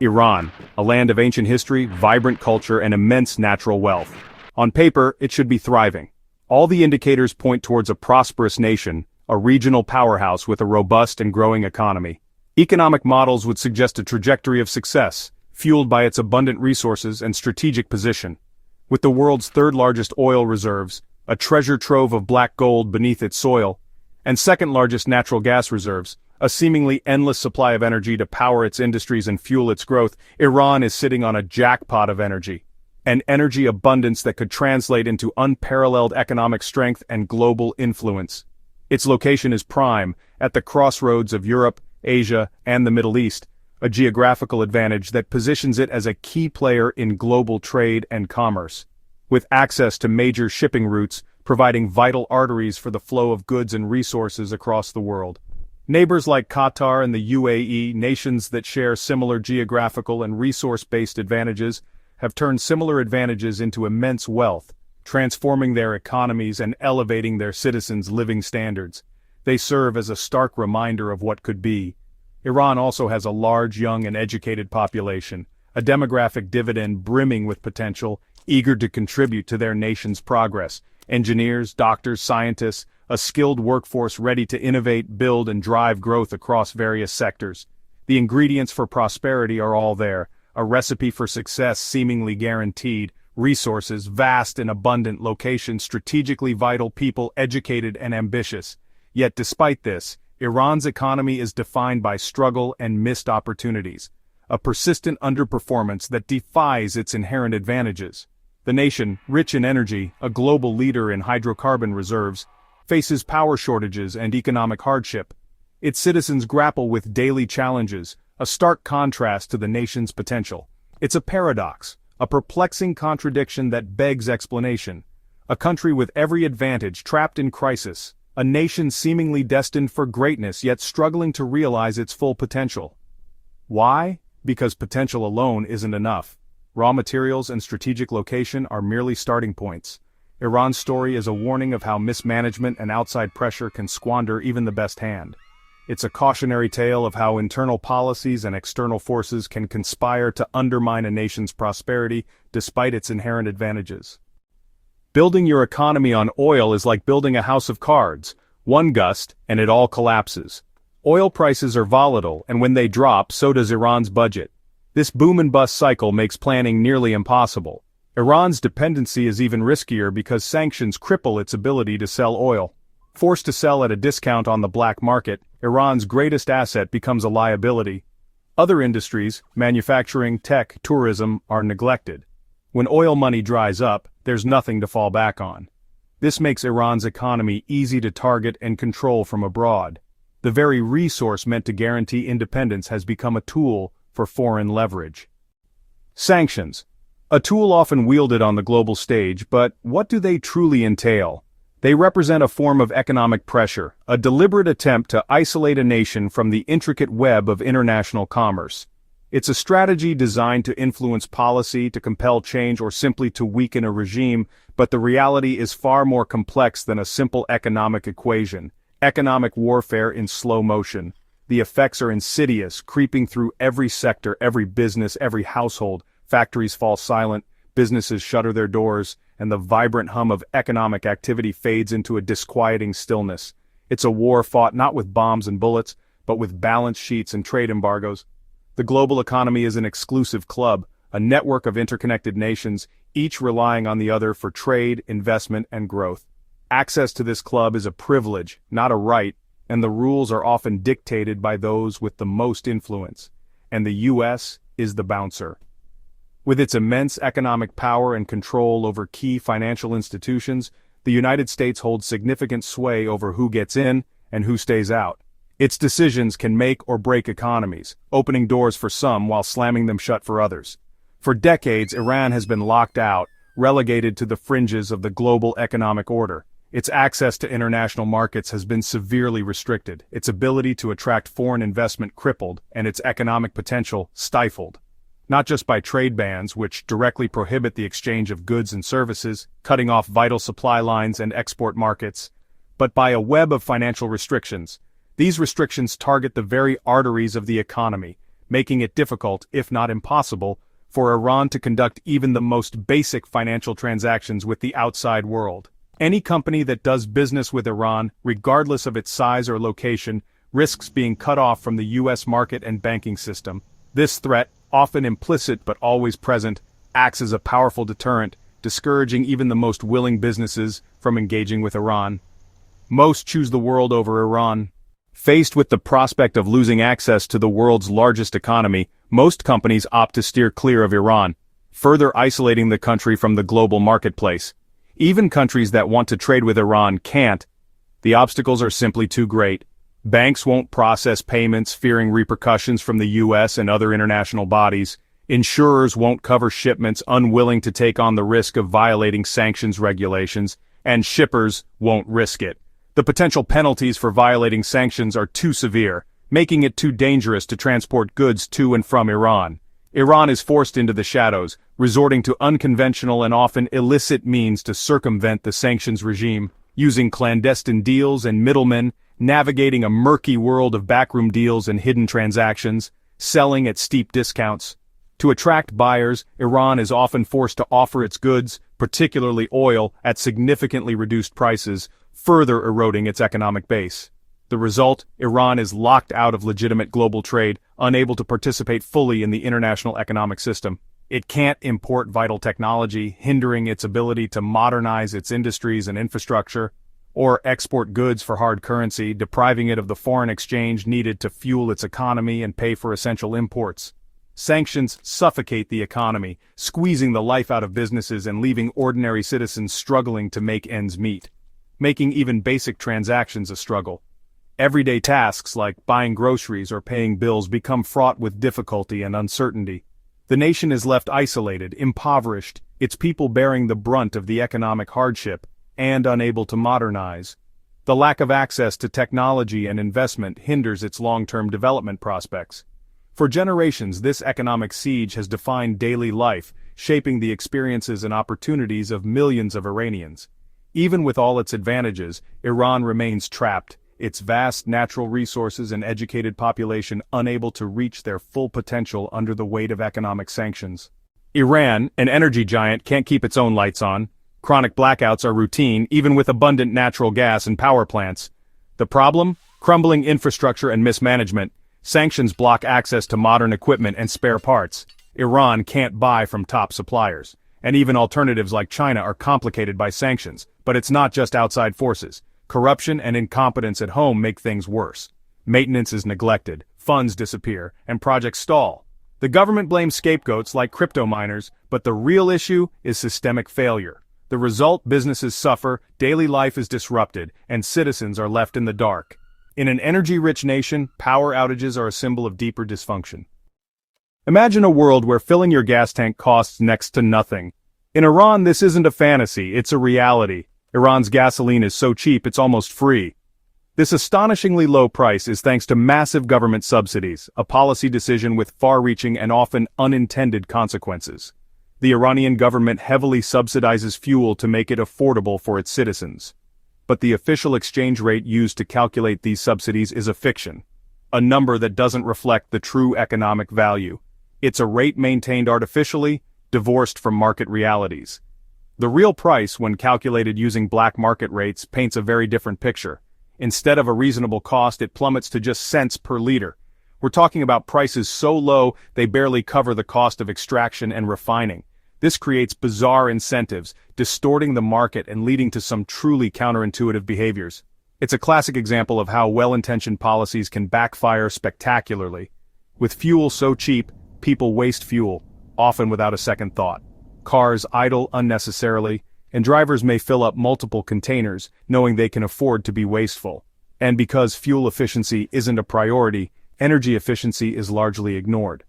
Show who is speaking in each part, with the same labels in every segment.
Speaker 1: Iran, a land of ancient history, vibrant culture, and immense natural wealth. On paper, it should be thriving. All the indicators point towards a prosperous nation, a regional powerhouse with a robust and growing economy. Economic models would suggest a trajectory of success, fueled by its abundant resources and strategic position. With the world's third-largest oil reserves, a treasure trove of black gold beneath its soil, and second-largest natural gas reserves, a seemingly endless supply of energy to power its industries and fuel its growth, Iran is sitting on a jackpot of energy. An energy abundance that could translate into unparalleled economic strength and global influence. Its location is prime, at the crossroads of Europe, Asia, and the Middle East, a geographical advantage that positions it as a key player in global trade and commerce. With access to major shipping routes, providing vital arteries for the flow of goods and resources across the world. Neighbors like Qatar and the UAE, nations that share similar geographical and resource-based advantages, have turned similar advantages into immense wealth, transforming their economies and elevating their citizens' living standards. They serve as a stark reminder of what could be. Iran also has a large, young, and educated population, a demographic dividend brimming with potential, eager to contribute to their nation's progress. Engineers, doctors, scientists, a skilled workforce ready to innovate, build, and drive growth across various sectors. The ingredients for prosperity are all there, a recipe for success seemingly guaranteed, resources vast and abundant, location strategically vital, people educated and ambitious. Yet despite this, Iran's economy is defined by struggle and missed opportunities, a persistent underperformance that defies its inherent advantages. The nation, rich in energy, a global leader in hydrocarbon reserves, faces power shortages and economic hardship. Its citizens grapple with daily challenges, a stark contrast to the nation's potential. It's a paradox, a perplexing contradiction that begs explanation. A country with every advantage trapped in crisis, a nation seemingly destined for greatness yet struggling to realize its full potential. Why? Because potential alone isn't enough. Raw materials and strategic location are merely starting points. Iran's story is a warning of how mismanagement and outside pressure can squander even the best hand. It's a cautionary tale of how internal policies and external forces can conspire to undermine a nation's prosperity despite its inherent advantages. Building your economy on oil is like building a house of cards. One gust, and it all collapses. Oil prices are volatile, and when they drop, so does Iran's budget. This boom and bust cycle makes planning nearly impossible. Iran's dependency is even riskier because sanctions cripple its ability to sell oil. Forced to sell at a discount on the black market, Iran's greatest asset becomes a liability. Other industries, manufacturing, tech, tourism, are neglected. When oil money dries up, there's nothing to fall back on. This makes Iran's economy easy to target and control from abroad. The very resource meant to guarantee independence has become a tool for foreign leverage. Sanctions. A tool often wielded on the global stage, but what do they truly entail? They represent a form of economic pressure, a deliberate attempt to isolate a nation from the intricate web of international commerce. It's a strategy designed to influence policy, to compel change, or simply to weaken a regime, but the reality is far more complex than a simple economic equation. Economic warfare in slow motion. The effects are insidious, creeping through every sector, every business, every household. Factories fall silent, businesses shutter their doors, and the vibrant hum of economic activity fades into a disquieting stillness. It's a war fought not with bombs and bullets, but with balance sheets and trade embargoes. The global economy is an exclusive club, a network of interconnected nations, each relying on the other for trade, investment, and growth. Access to this club is a privilege, not a right, and the rules are often dictated by those with the most influence. And the U.S. is the bouncer. With its immense economic power and control over key financial institutions, the United States holds significant sway over who gets in and who stays out. Its decisions can make or break economies, opening doors for some while slamming them shut for others. For decades, Iran has been locked out, relegated to the fringes of the global economic order. Its access to international markets has been severely restricted, its ability to attract foreign investment crippled, and its economic potential stifled. Not just by trade bans, which directly prohibit the exchange of goods and services, cutting off vital supply lines and export markets, but by a web of financial restrictions. These restrictions target the very arteries of the economy, making it difficult, if not impossible, for Iran to conduct even the most basic financial transactions with the outside world. Any company that does business with Iran, regardless of its size or location, risks being cut off from the U.S. market and banking system. This threat, often implicit but always present, acts as a powerful deterrent, discouraging even the most willing businesses from engaging with Iran. Most choose the world over Iran. Faced with the prospect of losing access to the world's largest economy, most companies opt to steer clear of Iran, further isolating the country from the global marketplace. Even countries that want to trade with Iran can't. The obstacles are simply too great. Banks won't process payments, fearing repercussions from the U.S. and other international bodies. Insurers won't cover shipments, unwilling to take on the risk of violating sanctions regulations, and shippers won't risk it. The potential penalties for violating sanctions are too severe, making it too dangerous to transport goods to and from Iran. Iran is forced into the shadows, resorting to unconventional and often illicit means to circumvent the sanctions regime, using clandestine deals and middlemen, navigating a murky world of backroom deals and hidden transactions, selling at steep discounts. To attract buyers, Iran is often forced to offer its goods, particularly oil, at significantly reduced prices, further eroding its economic base. The result, Iran is locked out of legitimate global trade, unable to participate fully in the international economic system. It can't import vital technology, hindering its ability to modernize its industries and infrastructure, or export goods for hard currency, depriving it of the foreign exchange needed to fuel its economy and pay for essential imports. Sanctions suffocate the economy, squeezing the life out of businesses and leaving ordinary citizens struggling to make ends meet, making even basic transactions a struggle. Everyday tasks like buying groceries or paying bills become fraught with difficulty and uncertainty. The nation is left isolated, impoverished, its people bearing the brunt of the economic hardship, and unable to modernize. The lack of access to technology and investment hinders its long-term development prospects. For generations, this economic siege has defined daily life, shaping the experiences and opportunities of millions of Iranians. Even with all its advantages, Iran remains trapped, its vast natural resources and educated population unable to reach their full potential under the weight of economic sanctions. Iran, an energy giant, can't keep its own lights on. Chronic blackouts are routine, even with abundant natural gas and power plants. The problem? Crumbling infrastructure and mismanagement. Sanctions block access to modern equipment and spare parts. Iran can't buy from top suppliers. And even alternatives like China are complicated by sanctions. But it's not just outside forces. Corruption and incompetence at home make things worse. Maintenance is neglected, funds disappear, and projects stall. The government blames scapegoats like crypto miners, but the real issue is systemic failure. The result, businesses suffer, daily life is disrupted, and citizens are left in the dark. In an energy-rich nation, power outages are a symbol of deeper dysfunction. Imagine a world where filling your gas tank costs next to nothing. In Iran, this isn't a fantasy, it's a reality. Iran's gasoline is so cheap it's almost free. This astonishingly low price is thanks to massive government subsidies, a policy decision with far-reaching and often unintended consequences. The Iranian government heavily subsidizes fuel to make it affordable for its citizens. But the official exchange rate used to calculate these subsidies is a fiction, a number that doesn't reflect the true economic value. It's a rate maintained artificially, divorced from market realities. The real price, when calculated using black market rates, paints a very different picture. Instead of a reasonable cost, it plummets to just cents per liter. We're talking about prices so low they barely cover the cost of extraction and refining. This creates bizarre incentives, distorting the market and leading to some truly counterintuitive behaviors. It's a classic example of how well-intentioned policies can backfire spectacularly. With fuel so cheap, people waste fuel, often without a second thought. Cars idle unnecessarily, and drivers may fill up multiple containers, knowing they can afford to be wasteful. And because fuel efficiency isn't a priority, energy efficiency is largely ignored.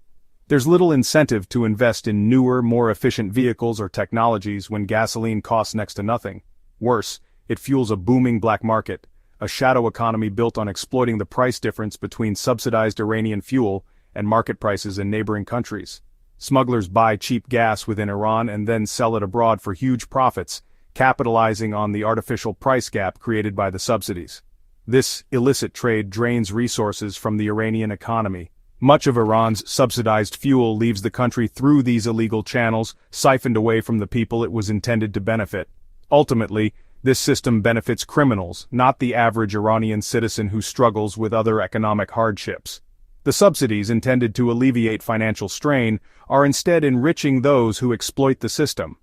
Speaker 1: There's little incentive to invest in newer, more efficient vehicles or technologies when gasoline costs next to nothing. Worse, it fuels a booming black market, a shadow economy built on exploiting the price difference between subsidized Iranian fuel and market prices in neighboring countries. Smugglers buy cheap gas within Iran and then sell it abroad for huge profits, capitalizing on the artificial price gap created by the subsidies. This illicit trade drains resources from the Iranian economy, Much of Iran's subsidized fuel leaves the country through these illegal channels, siphoned away from the people it was intended to benefit. Ultimately, this system benefits criminals, not the average Iranian citizen who struggles with other economic hardships. The subsidies intended to alleviate financial strain are instead enriching those who exploit the system.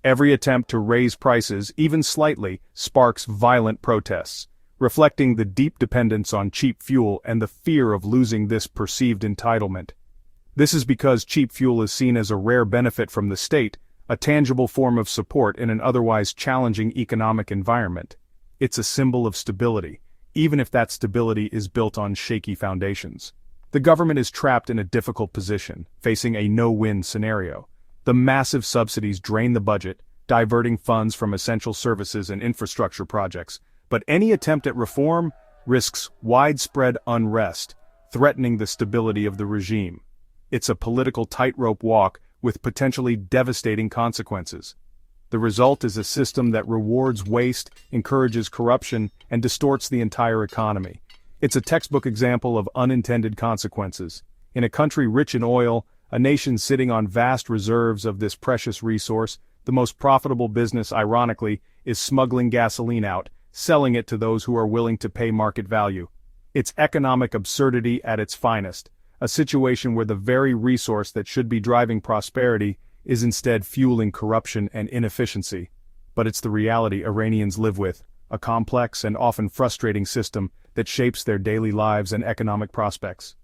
Speaker 1: Every attempt to raise prices, even slightly, sparks violent protests, reflecting the deep dependence on cheap fuel and the fear of losing this perceived entitlement. This is because cheap fuel is seen as a rare benefit from the state, a tangible form of support in an otherwise challenging economic environment. It's a symbol of stability, even if that stability is built on shaky foundations. The government is trapped in a difficult position, facing a no-win scenario. The massive subsidies drain the budget, diverting funds from essential services and infrastructure projects, but any attempt at reform risks widespread unrest, threatening the stability of the regime. It's a political tightrope walk with potentially devastating consequences. The result is a system that rewards waste, encourages corruption, and distorts the entire economy. It's a textbook example of unintended consequences. In a country rich in oil, a nation sitting on vast reserves of this precious resource, the most profitable business, ironically, is smuggling gasoline out, selling it to those who are willing to pay market value. It's economic absurdity at its finest, a situation where the very resource that should be driving prosperity is instead fueling corruption and inefficiency. But it's the reality Iranians live with, a complex and often frustrating system that shapes their daily lives and economic prospects.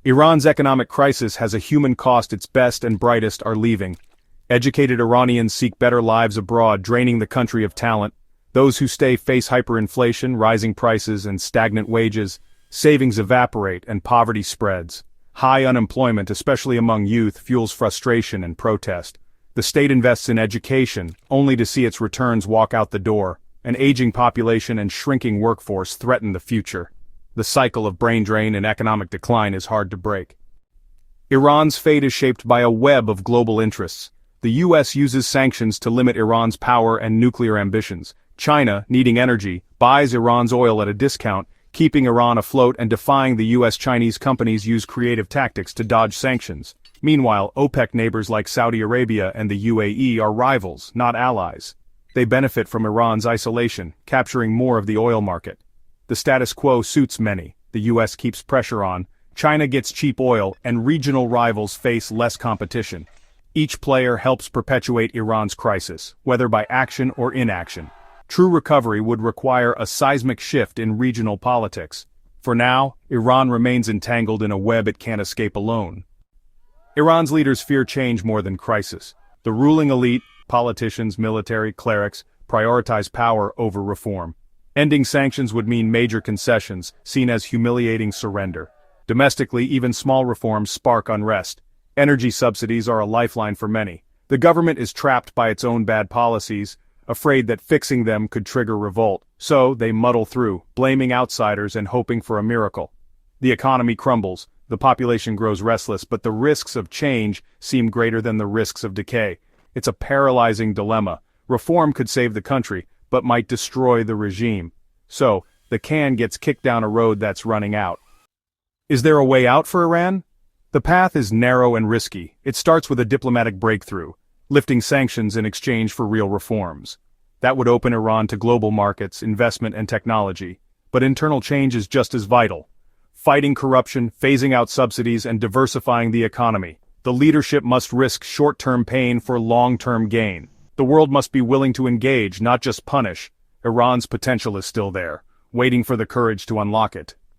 Speaker 1: Iran's economic crisis has a human cost. Its best and brightest are leaving. Educated Iranians seek better lives abroad, draining the country of talent. Those who stay face hyperinflation, rising prices, and stagnant wages. Savings evaporate and poverty spreads. High unemployment, especially among youth, fuels frustration and protest. The state invests in education, only to see its returns walk out the door. An aging population and shrinking workforce threaten the future. The cycle of brain drain and economic decline is hard to break. Iran's fate is shaped by a web of global interests. The U.S. uses sanctions to limit Iran's power and nuclear ambitions. China, needing energy, buys Iran's oil at a discount, keeping Iran afloat and defying the U.S. Chinese companies use creative tactics to dodge sanctions. Meanwhile, OPEC neighbors like Saudi Arabia and the UAE are rivals, not allies. They benefit from Iran's isolation, capturing more of the oil market. The status quo suits many. The U.S. keeps pressure on, China gets cheap oil, and regional rivals face less competition. Each player helps perpetuate Iran's crisis, whether by action or inaction. True recovery would require a seismic shift in regional politics. For now, Iran remains entangled in a web it can't escape alone. Iran's leaders fear change more than crisis. The ruling elite, politicians, military, clerics, prioritize power over reform. Ending sanctions would mean major concessions, seen as humiliating surrender. Domestically, even small reforms spark unrest. Energy subsidies are a lifeline for many. The government is trapped by its own bad policies, afraid that fixing them could trigger revolt, so they muddle through, blaming outsiders and hoping for a miracle. The economy crumbles, the population grows restless, but the risks of change seem greater than the risks of decay. It's a paralyzing dilemma. Reform could save the country, but might destroy the regime. So, the can gets kicked down a road that's running out. Is there a way out for Iran? The path is narrow and risky. It starts with a diplomatic breakthrough, lifting sanctions in exchange for real reforms. That would open Iran to global markets, investment and technology. But internal change is just as vital. Fighting corruption, phasing out subsidies, and diversifying the economy. The leadership must risk short-term pain for long-term gain. The world must be willing to engage, not just punish. Iran's potential is still there, waiting for the courage to unlock it.